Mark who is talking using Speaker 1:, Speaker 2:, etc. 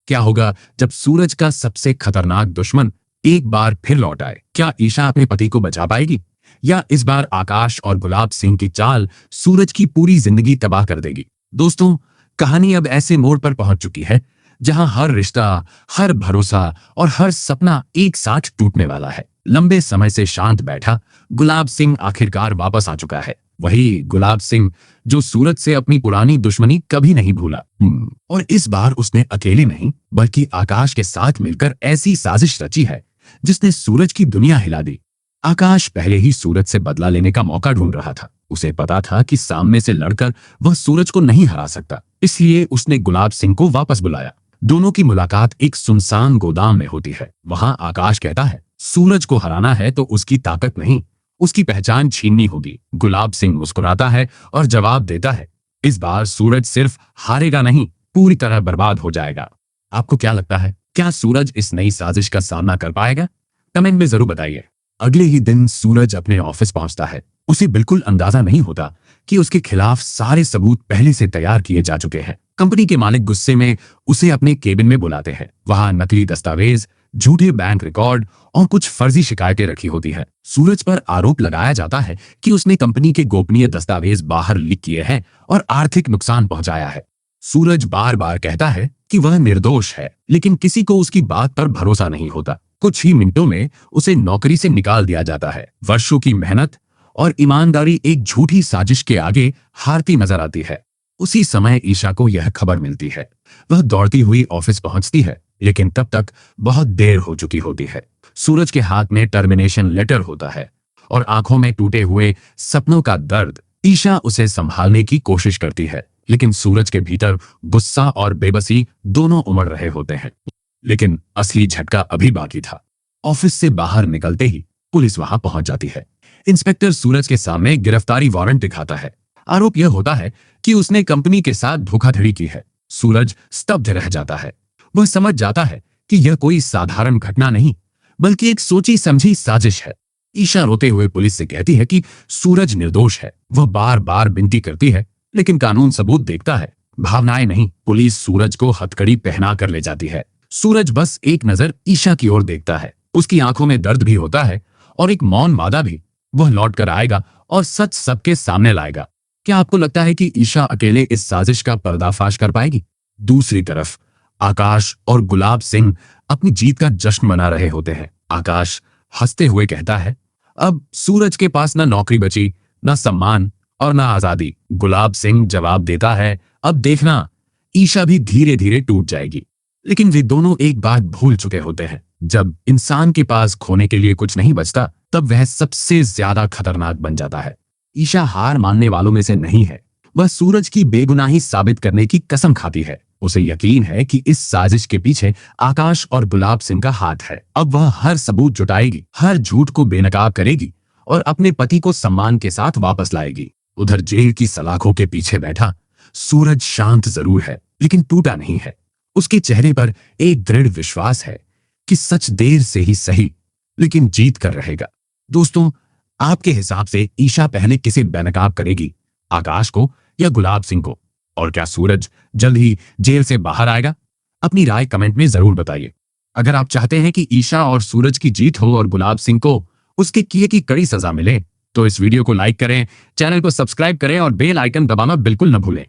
Speaker 1: क्या होगा जब सूरज का सबसे खतरनाक दुश्मन एक बार फिर लौट आए? क्या ईशा अपने पति को बचा पाएगी, या इस बार आकाश और गुलाब सिंह की चाल सूरज की पूरी जिंदगी तबाह कर देगी? दोस्तों, कहानी अब ऐसे मोड़ पर पहुंच चुकी है जहां हर रिश्ता, हर भरोसा और हर सपना एक साथ टूटने वाला है। लंबे समय से शांत बैठा गुलाब सिंह आखिरकार वापस आ चुका है। वही गुलाब सिंह जो सूरज से अपनी पुरानी दुश्मनी कभी नहीं भूला। और इस बार उसने अकेले नहीं बल्कि आकाश के साथ मिलकर ऐसी साजिश रची है जिसने सूरज की दुनिया हिला दी। आकाश पहले ही सूरज से बदला लेने का मौका ढूंढ रहा था। उसे पता था कि सामने से लड़कर वह सूरज को नहीं हरा सकता, इसलिए उसने गुलाब सिंह को वापस बुलाया। दोनों की मुलाकात एक सुनसान गोदाम में होती है। वहां आकाश कहता है, सूरज को हराना है तो उसकी ताकत नहीं, उसकी पहचान छीननी होगी। गुलाब सिंह मुस्कुराता है और जवाब देता है, इस बार सूरज सिर्फ हारेगा नहीं, पूरी तरह बर्बाद हो जाएगा। आपको क्या लगता है, क्या सूरज इस नई साजिश का सामना कर पाएगा? कमेंट में जरूर बताइए। अगले ही दिन सूरज अपने ऑफिस पहुंचता है। उसे बिल्कुल अंदाजा नहीं होता कि उसके खिलाफ सारे सबूत पहले से तैयार किए जा चुके हैं। कंपनी के मालिक गुस्से में उसे अपने केबिन में बुलाते हैं। वहां नकली दस्तावेज, झूठे बैंक रिकॉर्ड और कुछ फर्जी शिकायतें रखी होती है। सूरज पर आरोप लगाया जाता है कि उसने कंपनी के गोपनीय दस्तावेज बाहर लीक किए हैं और आर्थिक नुकसान पहुंचाया है। सूरज बार बार कहता है कि वह निर्दोष है, लेकिन किसी को उसकी बात पर भरोसा नहीं होता। कुछ ही मिनटों में उसे नौकरी से निकाल दिया जाता है। वर्षों की मेहनत और ईमानदारी एक झूठी साजिश के आगे हारती नजर आती है। उसी समय ईशा को यह खबर मिलती है। वह दौड़ती हुई ऑफिस पहुंचती है, लेकिन तब तक बहुत देर हो चुकी होती है। सूरज के हाथ में टर्मिनेशन लेटर होता है और आंखों में टूटे हुए सपनों का दर्द। ईशा उसे संभालने की कोशिश करती है, लेकिन सूरज के भीतर गुस्सा और बेबसी दोनों उमड़ रहे होते हैं। लेकिन असली झटका अभी बाकी था। ऑफिस से बाहर निकलते ही पुलिस वहां पहुंच जाती है। इंस्पेक्टर सूरज के सामने गिरफ्तारी वारंट दिखाता है। आरोप यह होता है कि उसने कंपनी के साथ धोखाधड़ी की है। सूरज स्तब्ध रह जाता है। वह समझ जाता है कि यह कोई साधारण घटना नहीं बल्कि एक सोची समझी साजिश है। ईशा रोते हुए पुलिस से कहती है कि सूरज निर्दोष है। वह बार बार विनती करती है, लेकिन कानून सबूत देखता है, भावनाएं नहीं। पुलिस सूरज को हथकड़ी पहना कर ले जाती है। सूरज बस एक नजर ईशा की ओर देखता है। उसकी आंखों में दर्द भी होता है और एक मौन वादा भी। वह लौट कर आएगा और सच सबके सामने लाएगा। क्या आपको लगता है कि ईशा अकेले इस साजिश का पर्दाफाश कर पाएगी? दूसरी तरफ आकाश और गुलाब सिंह अपनी जीत का जश्न मना रहे होते हैं। आकाश हंसते हुए कहता है, अब सूरज के पास न नौकरी बची, न सम्मान और न आजादी। गुलाब सिंह जवाब देता है, अब देखना, ईशा भी धीरे धीरे टूट जाएगी। लेकिन वे दोनों एक बात भूल चुके होते हैं, जब इंसान के पास खोने के लिए कुछ नहीं बचता, तब वह सबसे ज्यादा खतरनाक बन जाता है। ईशा हार मानने वालों में से नहीं है। वह सूरज की बेगुनाही साबित करने की कसम खाती है। उसे यकीन है कि इस साजिश के पीछे आकाश और गुलाब सिंह का हाथ है। अब वह हर सबूत जुटाएगी, हर झूठ को बेनकाब करेगी और अपने पति को सम्मान के साथ वापस लाएगी। उधर जेल की सलाखों के पीछे बैठा सूरज शांत जरूर है, लेकिन टूटा नहीं है। उसके चेहरे पर एक दृढ़ विश्वास है कि सच देर से ही सही, लेकिन जीत कर रहेगा। दोस्तों, आपके हिसाब से ईशा पहले किसे बेनकाब करेगी, आकाश को या गुलाब सिंह को? और क्या सूरज जल्द ही जेल से बाहर आएगा? अपनी राय कमेंट में जरूर बताइए। अगर आप चाहते हैं कि ईशा और सूरज की जीत हो और गुलाब सिंह को उसके किए की कड़ी सजा मिले, तो इस वीडियो को लाइक करें, चैनल को सब्सक्राइब करें और बेल आइकन दबाना बिल्कुल न भूलें।